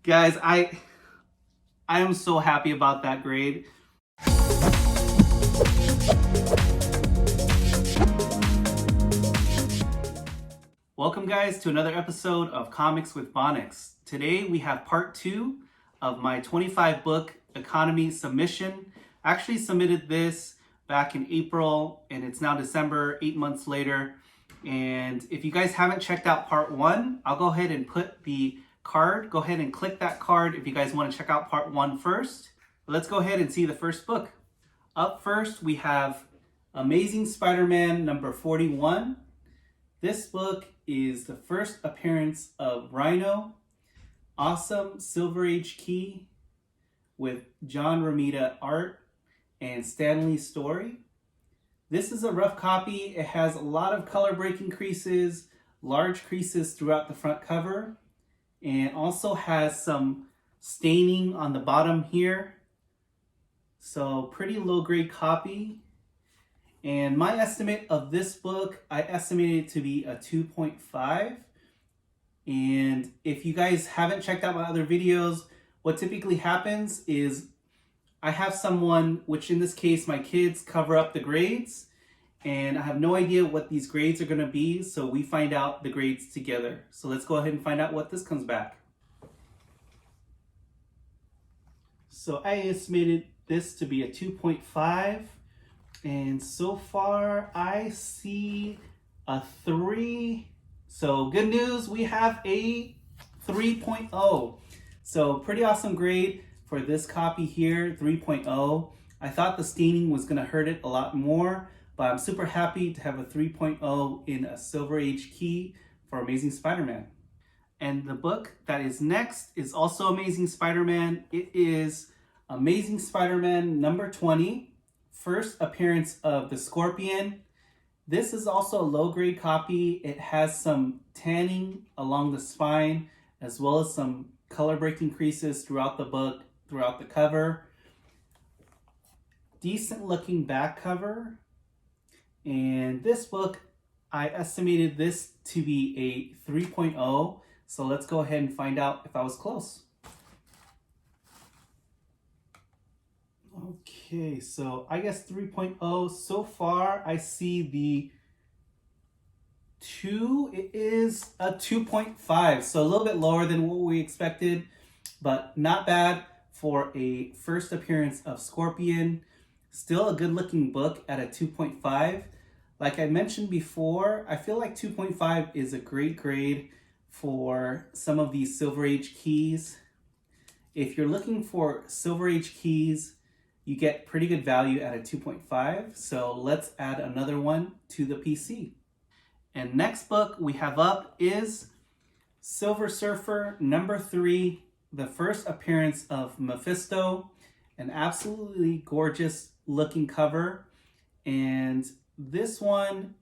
Guys, I am so happy about that grade. Welcome guys to another episode of Comics with Bonix. Today we have part 2 of my 25 book economy submission. I actually submitted this back in April and it's now December, 8 months later. And if you guys haven't checked out part 1, I'll go ahead and put the card. Go ahead and click that card if you guys want to check out part 1 first. Let's go ahead and see the first book. Up first we have Amazing Spider-Man number 41. This book is the first appearance of Rhino, awesome Silver Age key with John Romita art and Stan Lee story. This is a rough copy. It has a lot of color breaking creases, large creases throughout the front cover, and also has some staining on the bottom here. So pretty low grade copy. And my estimate of this book, I estimated it to be a 2.5. And if you guys haven't checked out my other videos, what typically happens is I have someone, which in this case my kids, cover up the grades, and I have no idea what these grades are going to be, so we find out the grades together. So let's go ahead and find out what this comes back. So I estimated this to be a 2.5, and so far I see a 3. So good news, we have a 3.0. So pretty awesome grade for this copy here, 3.0. I thought the staining was going to hurt it a lot more, but I'm super happy to have a 3.0 in a Silver Age key for Amazing Spider-Man. And the book that is next is also Amazing Spider-Man. It is Amazing Spider-Man number 20, first appearance of the Scorpion. This is also a low-grade copy. It has some tanning along the spine, as well as some color-breaking creases throughout the book, throughout the cover. Decent looking back cover. And this book, I estimated this to be a 3.0. So let's go ahead and find out if I was close. Okay, so I guess 3.0. So far, I see the 2. It is a 2.5. So a little bit lower than what we expected, but not bad for a first appearance of Scorpion. Still a good looking book at a 2.5. Like I mentioned before, I feel like 2.5 is a great grade for some of these Silver Age keys. If you're looking for Silver Age keys, you get pretty good value at a 2.5. So let's add another one to the PC. And next book we have up is Silver Surfer number 3. The first appearance of Mephisto, an absolutely gorgeous looking cover. And this one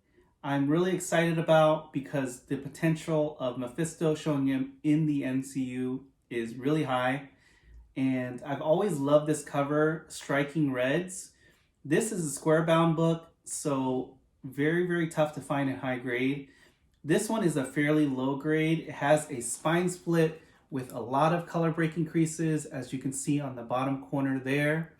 I'm really excited about because the potential of Mephisto showing him in the MCU is really high. And I've always loved this cover, Striking Reds. This is a square bound book, so very, very tough to find in high grade. This one is a fairly low grade. It has a spine split with a lot of color breaking creases, as you can see on the bottom corner there.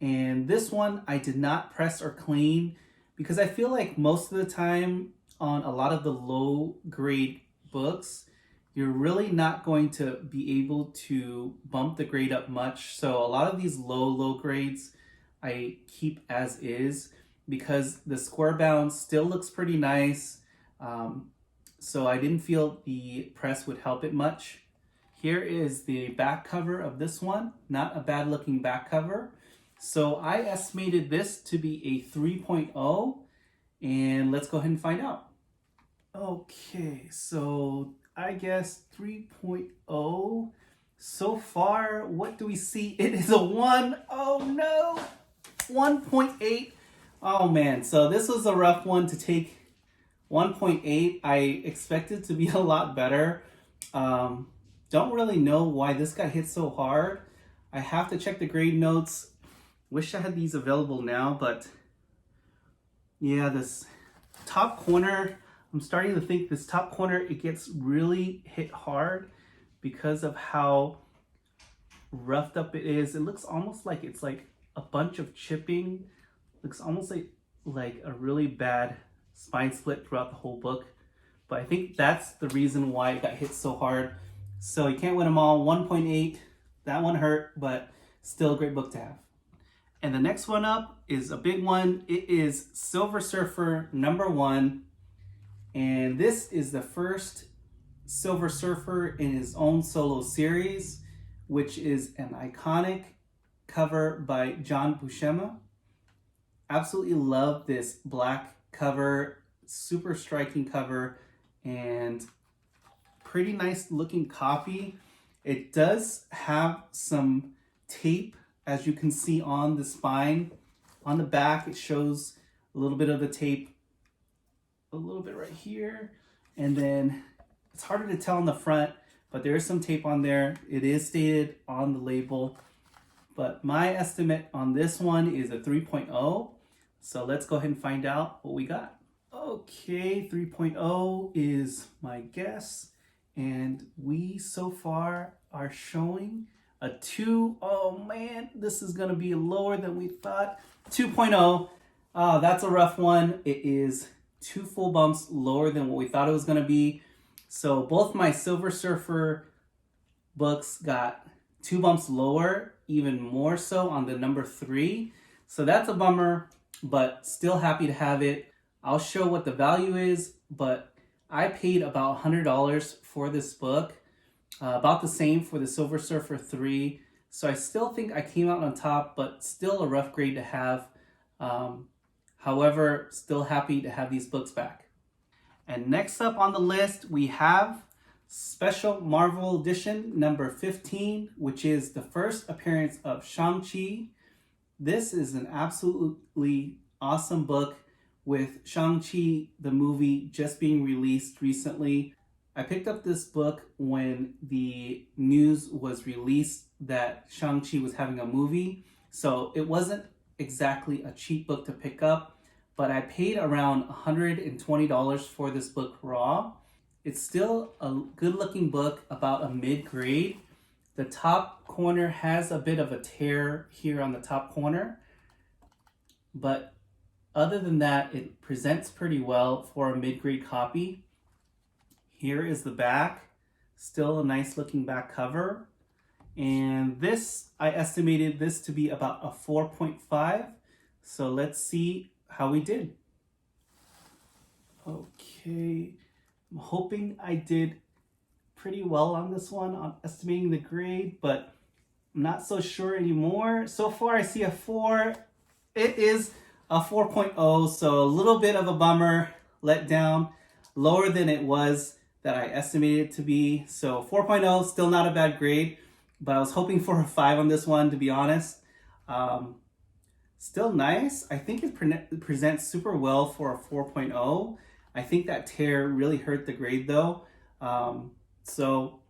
And this one I did not press or clean because I feel like most of the time on a lot of the low grade books, you're really not going to be able to bump the grade up much. So a lot of these low grades I keep as is because the square bound still looks pretty nice. So I didn't feel the press would help it much. Here is the back cover of this one. Not a bad looking back cover. So I estimated this to be a 3.0, and let's go ahead and find out. Okay, so I guess 3.0. So far, what do we see? It is a 1. Oh no, 1.8. Oh man, so this was a rough one to take. 1.8, I expected to be a lot better. Don't really know why this got hit so hard. I have to check the grade notes. Wish I had these available now, but yeah, this top corner, I'm starting to think this top corner, it gets really hit hard. because of how roughed up it is. It looks almost like it's like a bunch of chipping. Looks almost like a really bad spine split throughout the whole book. But I think that's the reason why it got hit so hard. So you can't win them all. 1.8. That one hurt, but still a great book to have. And the next one up is a big one. It is Silver Surfer #1. And this is the first Silver Surfer in his own solo series, which is an iconic cover by John Buscema. Absolutely love this black cover, super striking cover, and pretty nice looking copy. It does have some tape, as you can see on the spine. On the back, it shows a little bit of the tape, a little bit right here, and then it's harder to tell on the front, but there is some tape on there. It is stated on the label, but my estimate on this one is a 3.0. So let's go ahead and find out what we got. Okay, 3.0 is my guess, and we so far are showing a 2. Oh man, this is gonna be lower than we thought. 2.0. That's a rough one. It is 2 full bumps lower than what we thought it was gonna be. So both my Silver Surfer books got 2 bumps lower, even more so on the number 3. So that's a bummer, but still happy to have it. I'll show what the value is, but I paid about $100 for this book, about the same for the Silver Surfer 3. So I still think I came out on top, but still a rough grade to have. However, still happy to have these books back. And next up on the list, we have Special Marvel Edition number 15, which is the first appearance of Shang-Chi. This is an absolutely awesome book with Shang-Chi, the movie, just being released recently. I picked up this book when the news was released that Shang-Chi was having a movie. So it wasn't exactly a cheap book to pick up, but I paid around $120 for this book raw. It's still a good looking book, about a mid-grade. The top corner has a bit of a tear here on the top corner, but other than that, it presents pretty well for a mid-grade copy. Here is the back, still a nice looking back cover. And this, I estimated this to be about a 4.5. So let's see how we did. Okay, I'm hoping I did pretty well on this one on estimating the grade, but I'm not so sure anymore. So far I see a 4. It is a 4.0, so a little bit of a bummer, let down, lower than it was that I estimated it to be. So 4.0, still not a bad grade, but I was hoping for a 5 on this one, to be honest. Still nice. I think it presents super well for a 4.0. I think that tear really hurt the grade though. So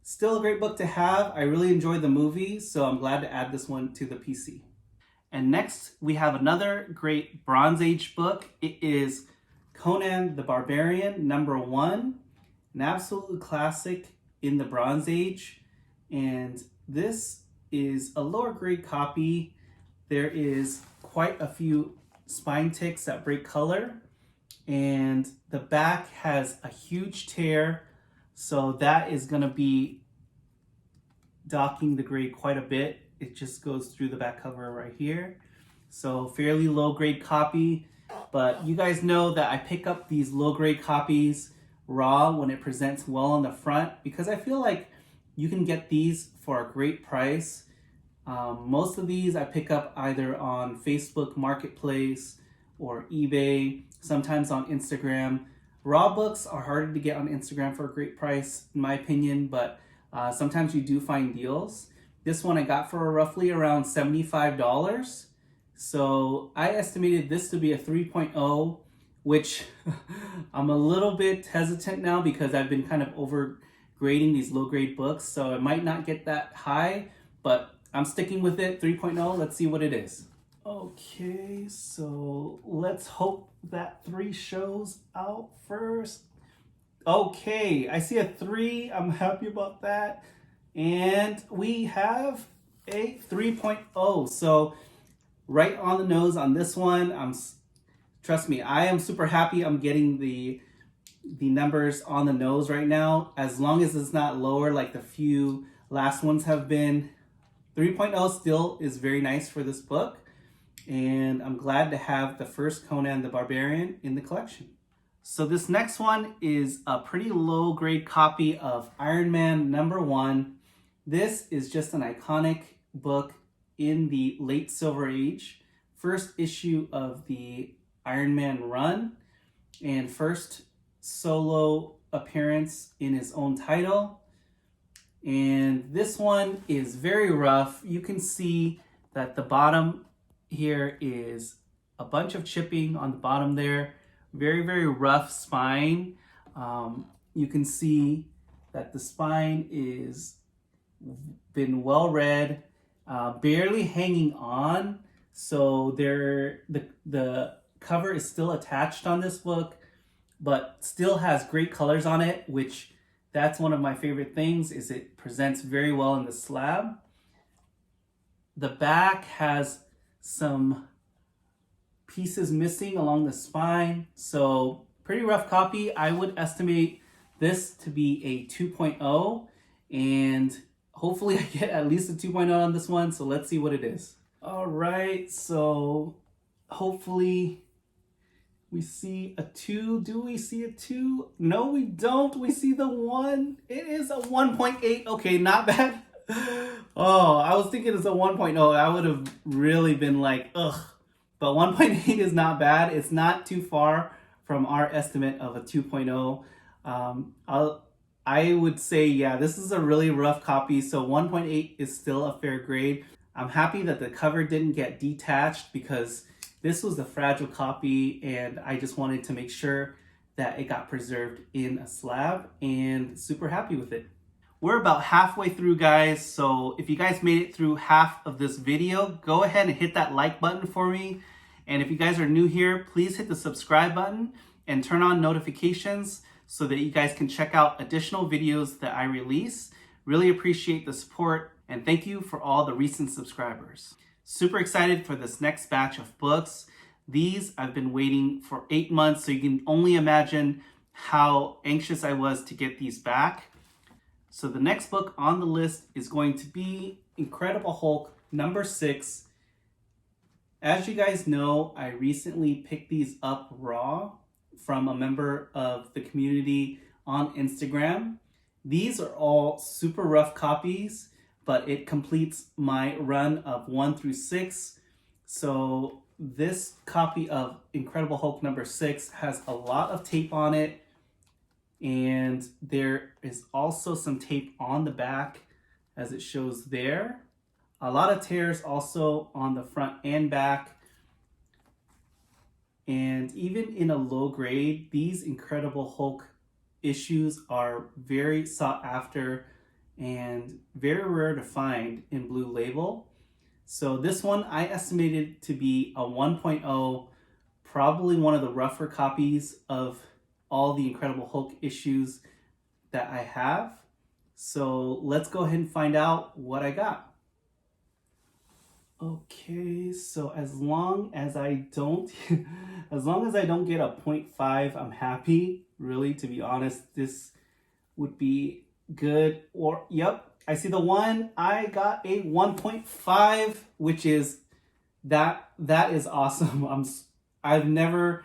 still a great book to have. I really enjoyed the movie, so I'm glad to add this one to the PC. And next we have another great Bronze Age book. It is Conan the Barbarian #1, an absolute classic in the Bronze Age. And this is a lower grade copy. There is quite a few spine ticks that break color, and the back has a huge tear, so that is going to be docking the grade quite a bit. It just goes through the back cover right here. So fairly low grade copy, but you guys know that I pick up these low grade copies raw when it presents well on the front, because I feel like you can get these for a great price. Most of these I pick up either on Facebook Marketplace or eBay, sometimes on Instagram. Raw books are harder to get on Instagram for a great price, in my opinion, but sometimes you do find deals. This one I got for roughly around $75. So I estimated this to be a 3.0, which I'm a little bit hesitant now because I've been kind of overgrading these low grade books. So it might not get that high, but I'm sticking with it, 3.0. Let's see what it is. Okay, so let's hope that 3 shows out first. Okay, I see a 3. I'm happy about that. And we have a 3.0. So right on the nose on this one. Trust me, I am super happy I'm getting the numbers on the nose right now. As long as it's not lower like the few last ones have been. 3.0 still is very nice for this book. And I'm glad to have the first Conan the Barbarian in the collection. So this next one is a pretty low grade copy of Iron Man #1. This is just an iconic book in the late Silver Age. First issue of the Iron Man run and first solo appearance in his own title. And this one is very rough. You can see that the bottom here is a bunch of chipping on the bottom there. Very, very rough spine. You can see that the spine is been well read, barely hanging on. So the cover is still attached on this book, but still has great colors on it, which that's one of my favorite things, is it presents very well in the slab. The back has some pieces missing along the spine, so pretty rough copy. I would estimate this to be a 2.0, and hopefully I get at least a 2.0 on this one, so let's see what it is. All right, so hopefully we see a 2. Do we see a 2? No, we don't. We see the 1. It is a 1.8. Okay, not bad. Oh, I was thinking it's a 1.0. I would have really been like, ugh. But 1.8 is not bad. It's not too far from our estimate of a 2.0. I would say, yeah, this is a really rough copy. So 1.8 is still a fair grade. I'm happy that the cover didn't get detached because this was a fragile copy and I just wanted to make sure that it got preserved in a slab, and super happy with it. We're about halfway through, guys, so if you guys made it through half of this video, go ahead and hit that like button for me. And if you guys are new here, please hit the subscribe button and turn on notifications so that you guys can check out additional videos that I release. Really appreciate the support, and thank you for all the recent subscribers. Super excited for this next batch of books. These I've been waiting for 8 months, so you can only imagine how anxious I was to get these back. So the next book on the list is going to be Incredible Hulk #6. As you guys know, I recently picked these up raw from a member of the community on Instagram. These are all super rough copies, but it completes my run of 1 through 6. So this copy of Incredible Hulk #6 has a lot of tape on it, and there is also some tape on the back as it shows there. A lot of tears also on the front and back. And even in a low grade, these Incredible Hulk issues are very sought after and very rare to find in Blue Label. So this one I estimated to be a 1.0, probably one of the rougher copies of all the Incredible Hulk issues that I have. So let's go ahead and find out what I got. Okay, so as long as I don't get a 0.5, I'm happy. Really, to be honest, this would be good. Or yep, I see the 1. I got a 1.5, which is that is awesome. I never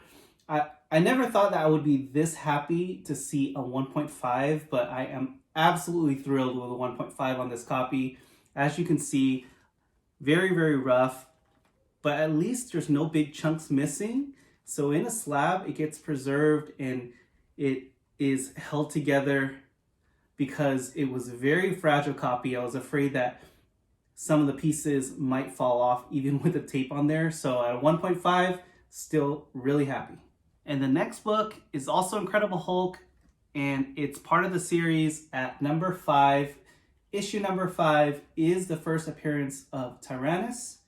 thought that I would be this happy to see a 1.5, but I am absolutely thrilled with a 1.5 on this copy. As you can see, very, very rough, but at least there's no big chunks missing. So in a slab, it gets preserved and it is held together because it was a very fragile copy. I was afraid that some of the pieces might fall off even with the tape on there. So at a 1.5, still really happy. And the next book is also Incredible Hulk, and it's part of the series at #5. Issue #5 is the first appearance of Tyrannus.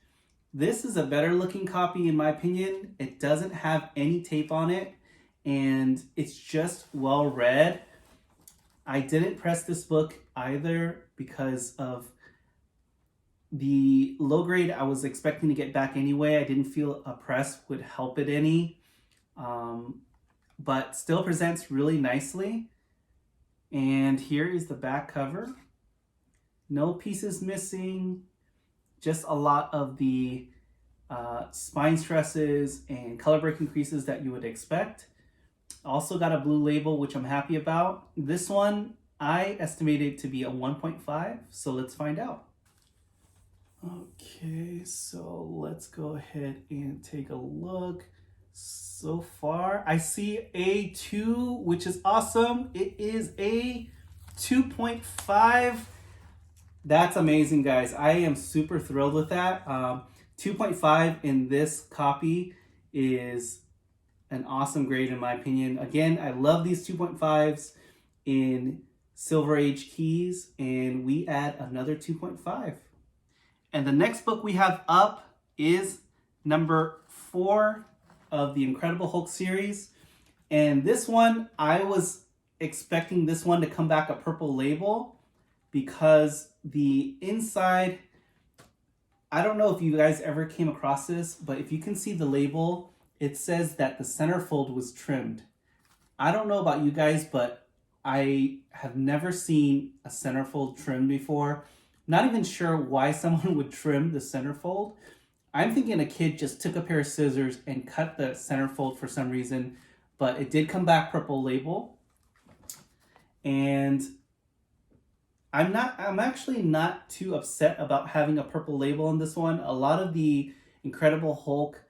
This is a better looking copy in my opinion. It doesn't have any tape on it, and it's just well read. I didn't press this book either because of the low grade I was expecting to get back anyway. I didn't feel a press would help it any, but still presents really nicely. And here is the back cover. No pieces missing, just a lot of the spine stresses and color breaking creases that you would expect. Also got a blue label, which I'm happy about. This one I estimated to be a 1.5, so let's find out. Okay, so let's go ahead and take a look. So far, I see a 2, which is awesome. It is a 2.5. That's amazing, guys. I am super thrilled with that. 2.5 in this copy is an awesome grade in my opinion. Again, I love these 2.5s in Silver Age keys, and we add another 2.5. And the next book we have up is number 4 of the Incredible Hulk series. And this one, I was expecting this one to come back a purple label because the inside, I don't know if you guys ever came across this, but if you can see the label, it says that the centerfold was trimmed. I don't know about you guys, but I have never seen a centerfold trimmed before. Not even sure why someone would trim the centerfold. I'm thinking a kid just took a pair of scissors and cut the centerfold for some reason, but it did come back purple label. And I'm actually not too upset about having a purple label on this one. A lot of the Incredible Hulk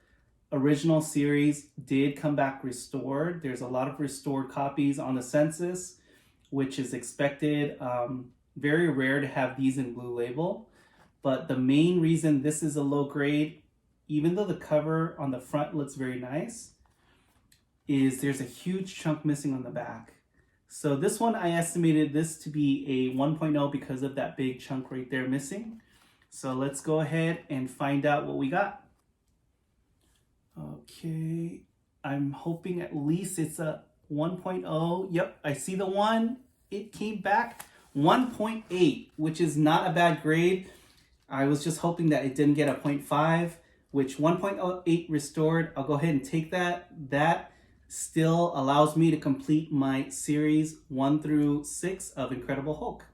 original series did come back restored. There's a lot of restored copies on the census, which is expected. Very rare to have these in blue label. But the main reason this is a low grade, even though the cover on the front looks very nice, is there's a huge chunk missing on the back. So this one, I estimated this to be a 1.0 because of that big chunk right there missing. So let's go ahead and find out what we got. Okay, I'm hoping at least it's a 1.0. Yep, I see the one. It came back 1.8, which is not a bad grade. I was just hoping that it didn't get a 0.5, which 1.08 restored. I'll go ahead and take that. That still allows me to complete my series 1 through 6 of Incredible Hulk.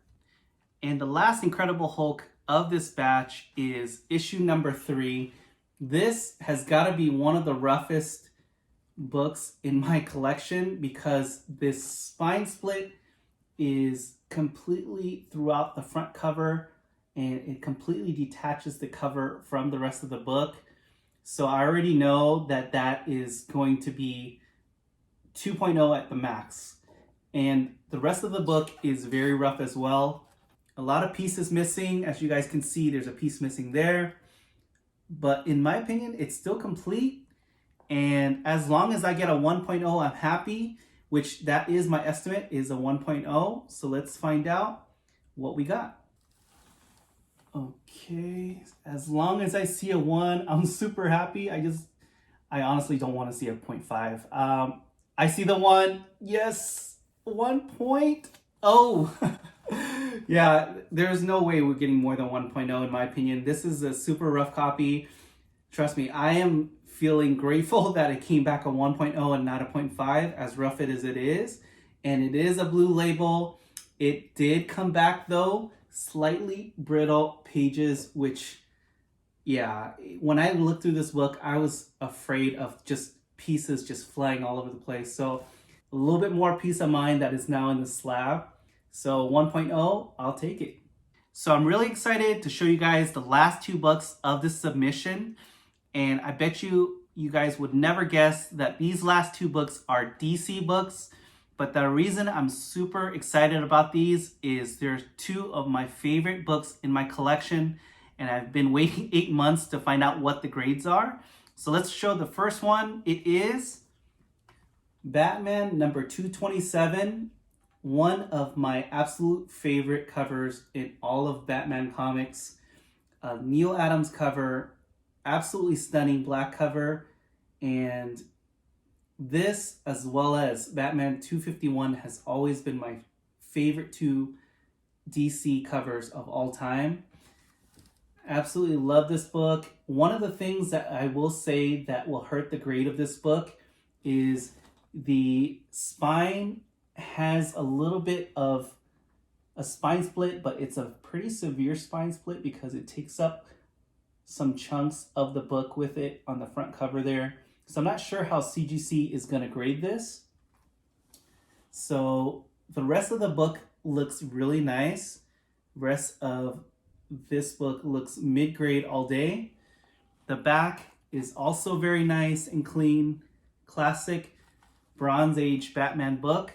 And the last Incredible Hulk of this batch is issue number 3. This has got to be one of the roughest books in my collection because this spine split is completely throughout the front cover, and it completely detaches the cover from the rest of the book. So I already know that that is going to be 2.0 at the max. And the rest of the book is very rough as well. A lot of pieces missing. As you guys can see, there's a piece missing there. But in my opinion, it's still complete. And as long as I get a 1.0, I'm happy, which that is my estimate, is a 1.0. So let's find out what we got. Okay, as long as I see a 1, I'm super happy. I honestly don't want to see a 0.5. I see the 1. Yes, 1.0. Yeah, there's no way we're getting more than 1.0 in my opinion. This is a super rough copy. Trust me, I am feeling grateful that it came back a 1.0 and not a 0.5, as rough as it is. And it is a blue label. It did come back though, slightly brittle pages, which, yeah, when I looked through this book, I was afraid of just pieces just flying all over the place. So a little bit more peace of mind that is now in the slab. So 1.0, I'll take it. So I'm really excited to show you guys the last 2 books of this submission. And I bet you guys would never guess that these last 2 books are DC books. But the reason I'm super excited about these is they're 2 of my favorite books in my collection. And I've been waiting 8 months to find out what the grades are. So let's show the first one. It is Batman number 227. One of my absolute favorite covers in all of Batman comics. Neil Adams cover, absolutely stunning black cover, and This, as well as Batman 251, has always been my favorite two DC covers of all time. Absolutely love this book. One of the things that I will say that will hurt the grade of this book is the spine has a little bit of a spine split, but it's a pretty severe spine split because it takes up some chunks of the book with it on the front cover there. So I'm not sure how CGC is going to grade this. So the rest of the book looks really nice. Rest of this book looks mid-grade all day. The back is also very nice and clean. Classic Bronze Age Batman book.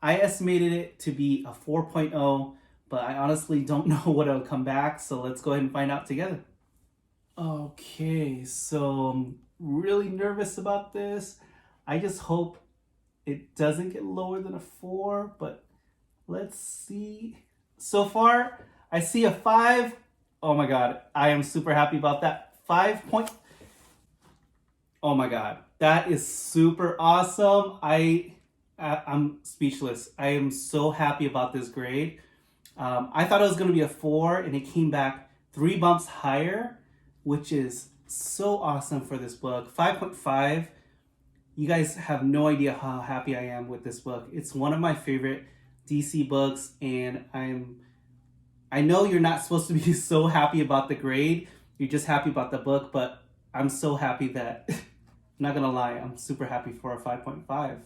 I estimated it to be a 4.0, but I honestly don't know what it'll come back. So let's go ahead and find out together. Okay, so I'm really nervous about this. I just hope it doesn't get lower than a 4, but let's see. So far, I see a 5. Oh my God, I am super happy about that. 5 point. Oh my God, that is super awesome. I'm speechless. I am so happy about this grade. I thought it was going to be a 4, and it came back 3 bumps higher, which is so awesome for this book. 5.5. You guys have no idea how happy I am with this book. It's one of my favorite DC books, and I know you're not supposed to be so happy about the grade. You're just happy about the book, but I'm so happy that, I'm not gonna lie, I'm super happy for a 5.5.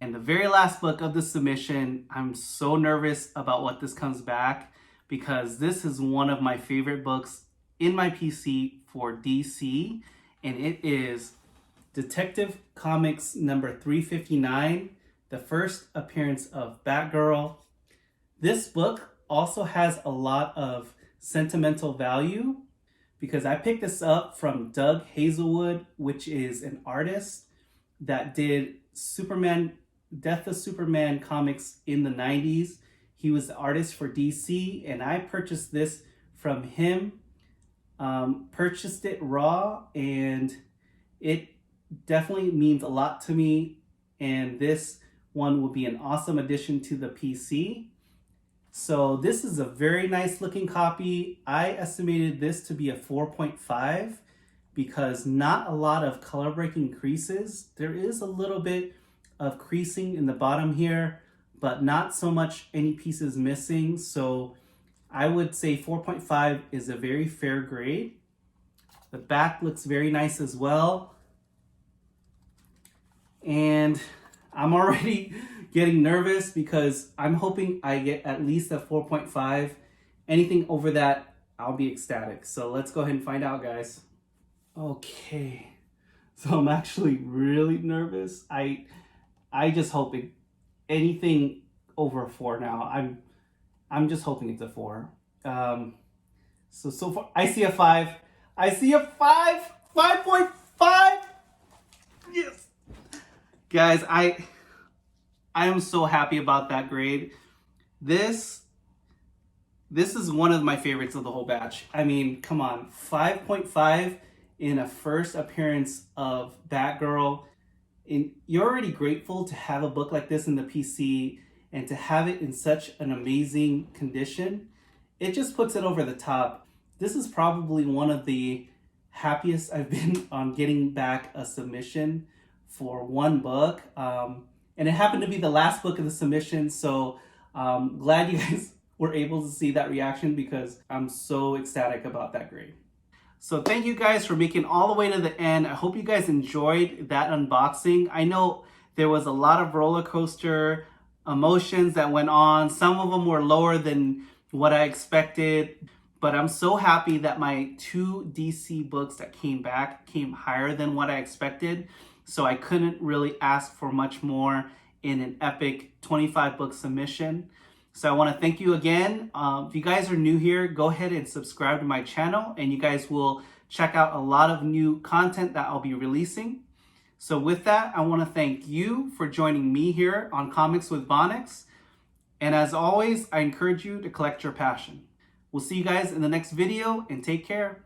And the very last book of the submission, I'm so nervous about what this comes back because this is one of my favorite books in my PC for DC, and it is Detective Comics number 359, the first appearance of Batgirl. This book also has a lot of sentimental value because I picked this up from Doug Hazelwood, which is an artist that did Superman, Death of Superman comics in the 90s. He was the artist for DC, and I purchased this from him. Purchased it raw, and it definitely means a lot to me, and this one will be an awesome addition to the PC. So this is a very nice looking copy. I estimated this to be a 4.5 because not a lot of color breaking creases. There is a little bit of creasing in the bottom here, but not so much any pieces missing. So I would say 4.5 is a very fair grade. The back looks very nice as well. And I'm already getting nervous because I'm hoping I get at least a 4.5. Anything over that, I'll be ecstatic. So let's go ahead and find out, guys. Okay, so I'm actually really nervous. I just hoping anything over a 4 now. I'm just hoping it's a 4. So far I see a 5. I see a 5. 5.5. Yes, guys. I am so happy about that grade. This is one of my favorites of the whole batch. I mean, come on, 5.5 in a first appearance of Batgirl. And you're already grateful to have a book like this in the PC and to have it in such an amazing condition. It just puts it over the top. This is probably one of the happiest I've been on getting back a submission for one book. And it happened to be the last book of the submission, so glad you guys were able to see that reaction because I'm so ecstatic about that grade. So thank you guys for making all the way to the end. I hope you guys enjoyed that unboxing. I know there was a lot of roller coaster emotions that went on. Some of them were lower than what I expected, but I'm so happy that my 2 DC books that came back came higher than what I expected. So I couldn't really ask for much more in an epic 25 book submission. So I want to thank you again. If you guys are new here, go ahead and subscribe to my channel and you guys will check out a lot of new content that I'll be releasing. So with that, I want to thank you for joining me here on Comics with Bonix. And as always, I encourage you to collect your passion. We'll see you guys in the next video and take care.